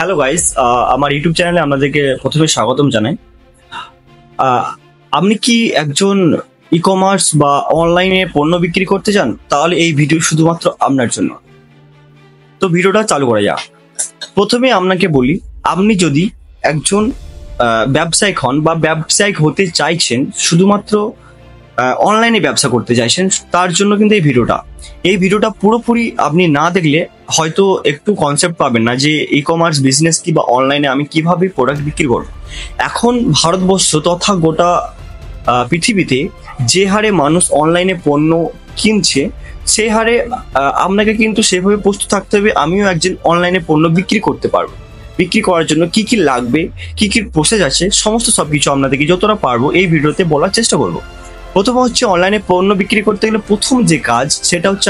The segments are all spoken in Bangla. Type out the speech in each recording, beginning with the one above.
হ্যালো গাইস, আমার ইউটিউব চ্যানেলে আপনাদেরকে প্রথমে স্বাগতম জানাই। আহ, আপনি কি একজন ই কমার্স বা অনলাইনে পণ্য বিক্রি করতে চান? তাহলে এই ভিডিও শুধুমাত্র আপনার জন্য। তো ভিডিওটা চালু করা যাক। প্রথমে আপনাকে বলি, আপনি যদি একজন ব্যবসায়িক হন বা ব্যবসায়িক হতে চাইছেন, শুধুমাত্র অনলাইনে ব্যবসা করতে চাইছেন, তার জন্য কিন্তু এই ভিডিওটা পুরোপুরি আপনি না দেখলে হয়তো একটু কনসেপ্ট পাবেন না যে ই কমার্স বিজনেস কি বা অনলাইনে আমি কিভাবে প্রোডাক্ট বিক্রি করব। এখন ভারতবর্ষ তথা গোটা পৃথিবীতে যে হারে মানুষ অনলাইনে পণ্য কিনছে, সেই হারে আপনাকে কিন্তু সেভাবে প্রস্তুত থাকতে হবে আমিও একজন অনলাইনে পণ্য বিক্রি করতে পারবো। বিক্রি করার জন্য কি কি লাগবে, কি কি প্রসেস আছে, সমস্ত সবকিছু আপনাদেরকে যতটা পারবো এই ভিডিওতে বলার চেষ্টা করবো। প্রথম হচ্ছে, অনলাইনে পণ্য বিক্রি করতে গেলে প্রথম যে কাজ সেটা হচ্ছে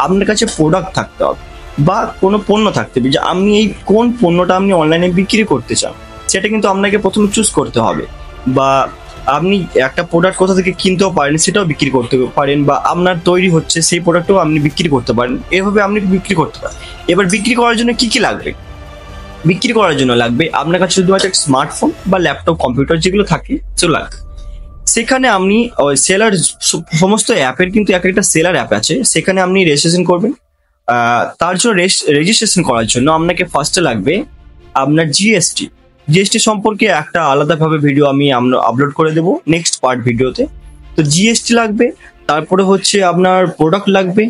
আপনার কাছে প্রোডাক্ট থাকতে হবে বা কোনো পণ্য থাকতে হবে, যে আপনি এই কোন পণ্যটা আপনি অনলাইনে বিক্রি করতে চান সেটা কিন্তু আপনাকে প্রথমে চুজ করতে হবে। বা আপনি একটা প্রোডাক্ট কোথা থেকে কিনতেও পারেন, সেটাও বিক্রি করতে পারেন, বা আপনার তৈরি হচ্ছে সেই প্রোডাক্টও আপনি বিক্রি করতে পারেন। এভাবে আপনি বিক্রি করতে পারেন। এবার বিক্রি করার জন্য কি কি লাগবে? বিক্রি করার জন্য লাগবে আপনার কাছে শুধুমাত্র একটা স্মার্টফোন বা ল্যাপটপ, কম্পিউটার যেগুলো থাকে সেগুলো লাগবে। সেখানে আপনি সেলার, সমস্ত অ্যাপের কিন্তু এক একটা সেলার অ্যাপ আছে, সেখানে আপনি রেজিস্ট্রেশন করবেন। তার জন্য রেজিস্ট্রেশন করার জন্য আপনাকে ফার্স্টে লাগবে আপনার জিএসটি সম্পর্কে একটা আলাদাভাবে ভিডিও আমি আপলোড করে দেবো নেক্সট পার্ট ভিডিওতে। তো জিএসটি লাগবে, তারপরে হচ্ছে আপনার প্রোডাক্ট লাগবে,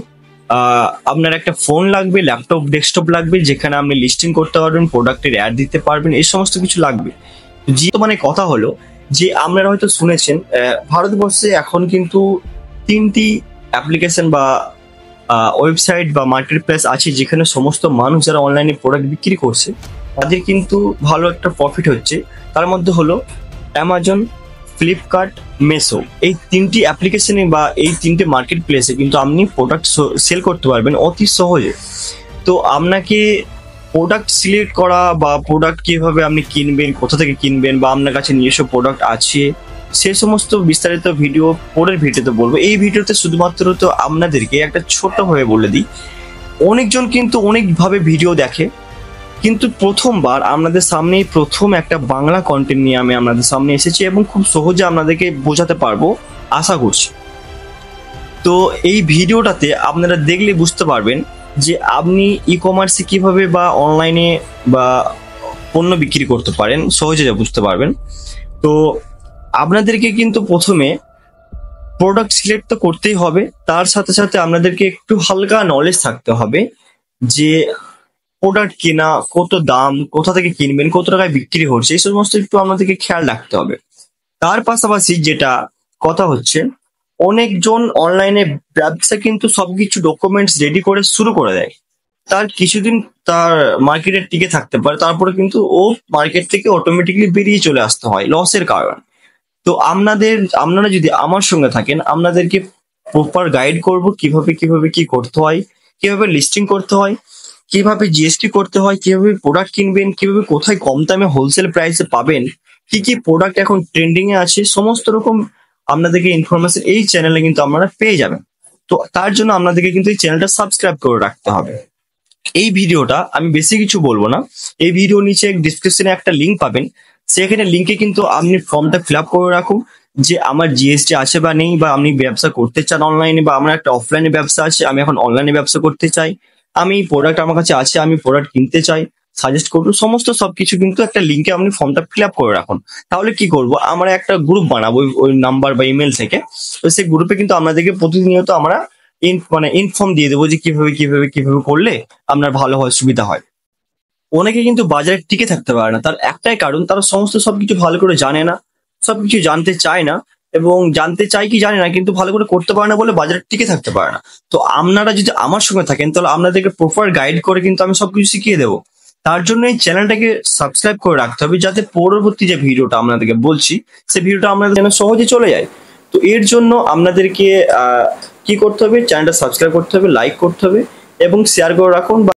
আপনার একটা ফোন লাগবে, ল্যাপটপ, ডেস্কটপ লাগবে, যেখানে আপনি লিস্টিং করতে পারবেন, প্রোডাক্টের অ্যাড দিতে পারবেন, এই সমস্ত কিছু লাগবে। মানে কথা হলো যে আপনারা হয়তো শুনেছেন, ভারতবর্ষে এখন কিন্তু 3টি অ্যাপ্লিকেশন বা ওয়েবসাইট বা মার্কেট প্লেস আছে, যেখানে সমস্ত মানুষ যারা অনলাইনে প্রোডাক্ট বিক্রি করছে তাদের কিন্তু ভালো একটা প্রফিট হচ্ছে। তার মধ্যে হলো অ্যামাজন, ফ্লিপকার্ট, মেসো। এই 3টি অ্যাপ্লিকেশনে বা এই 3টে মার্কেট প্লেসে কিন্তু আপনি প্রোডাক্ট সেল করতে পারবেন অতি সহজে। তো আপনাকে প্রোডাক্ট সিলেক্ট করা বা প্রোডাক্ট কিভাবে আপনি কিনবেন, কোথা থেকে কিনবেন, বা আপনার কাছে নিজস্ব প্রোডাক্ট আছে, সে সমস্ত বিস্তারিত ভিডিও পরের ভিডিওতে বলবো। এই ভিডিওতে শুধুমাত্র তো আপনাদেরকে একটা ছোট্ট ভাবে বলে দিই, অনেকজন কিন্তু অনেকভাবে ভিডিও দেখে, কিন্তু প্রথমবার আপনাদের সামনে প্রথম একটা বাংলা কন্টেন্ট নিয়ে আমি আপনাদের সামনে এসেছি এবং খুব সহজে আপনাদেরকে বোঝাতে পারবো আশা করছি। তো এই ভিডিওটাতে আপনারা দেখলে বুঝতে পারবেন যে আপনি ই কমার্সে কিভাবে বা অনলাইনে বা পণ্য বিক্রি করতে পারেন, সহজে বুঝতে পারবেন। তো আপনাদেরকে কিন্তু প্রথমে প্রোডাক্ট সিলেক্ট তো করতেই হবে, তার সাথে সাথে আপনাদেরকে একটু হালকা নলেজ থাকতে হবে যে প্রোডাক্ট কেনা, কত দাম, কোথা থেকে কিনবেন, কত টাকায় বিক্রি হচ্ছে, এই সমস্ত একটু আপনাদেরকে খেয়াল রাখতে হবে। তার পাশাপাশি যেটা কথা হচ্ছে, অনেকজন অনলাইনে ব্যবসা কিন্তু সবকিছু ডকুমেন্টস রেডি করে শুরু করে দেয়, তার কিছুদিন তার মার্কেটে টিকে থাকতে পারে, তারপরে কিন্তু ও মার্কেট থেকে অটোমেটিকলি বেরিয়ে চলে আসতে হয় লসের কারণে। তো আপনারা যদি আমার সঙ্গে থাকেন, আপনাদেরকে প্রপার গাইড করব কিভাবে কিভাবে কি করতে হয়, কিভাবে লিস্টিং করতে হয়, কিভাবে জিএসটি করতে হয়, কিভাবে প্রোডাক্ট কিনবেন, কিভাবে কোথায় কম দামে হোলসেল প্রাইসে পাবেন, কি কি প্রোডাক্ট এখন ট্রেন্ডিং এ আছে, সমস্ত রকম আপনাদেরকে ইনফরমেশন এই চ্যানেলে কিন্তু আপনারা পেয়ে যাবেন। তো তার জন্য আপনাদেরকে কিন্তু এই চ্যানেলটা সাবস্ক্রাইব করে রাখতে হবে। এই ভিডিওটা আমি বেশি কিছু বলবো না, এই ভিডিও নিচে ডিসক্রিপশনে একটা লিঙ্ক পাবেন, সেখানে লিঙ্কে কিন্তু আপনি ফর্মটা ফিল আপ করে রাখুন যে আমার জিএসটি আছে বা নেই, বা আপনি ব্যবসা করতে চান অনলাইনে, বা আমার একটা অফলাইনে ব্যবসা আছে, আমি এখন অনলাইনে ব্যবসা করতে চাই, আমি প্রোডাক্ট আমার কাছে আছে, আমি প্রোডাক্ট কিনতে চাই, সাজেস্ট করবো, সমস্ত সবকিছু কিন্তু একটা লিঙ্কে আপনি ফর্মটা ফিল আপ করে রাখুন। তাহলে কি করবো, আমরা একটা গ্রুপ বানাবো ওই নাম্বার বা ইমেল থেকে। তো সেই গ্রুপে কিন্তু আপনাদেরকে প্রতিনিয়ত আমরা ইনফর্ম দিয়ে দেবো যে কিভাবে কিভাবে কিভাবে করলে আপনার ভালো হয়, সুবিধা হয়। অনেকে কিন্তু বাজারে টিকে থাকতে পারে না, তার একটাই কারণ, তারা সমস্ত সবকিছু ভালো করে জানে না, সবকিছু জানতে চায় না, এবং জানতে চাই কি জানে না, কিন্তু ভালো করে করতে পারে না বলে বাজারে টিকে থাকতে পারে না। তো আপনারা যদি আমার সঙ্গে থাকেন, তাহলে আপনাদেরকে প্রপার গাইড করে কিন্তু আমি সবকিছু শিখিয়ে দেবো। তার জন্য এই চ্যানেলটাকে সাবস্ক্রাইব করে রাখতে হবে, যাতে পরবর্তী যে ভিডিওটা আপনাদেরকে বলছি সেই ভিডিওটা আপনাদের যেন সহজে চলে যায়। তো এর জন্য আপনাদেরকে কি করতে হবে, চ্যানেলটা সাবস্ক্রাইব করতে হবে, লাইক করতে হবে এবং শেয়ার করে রাখুন।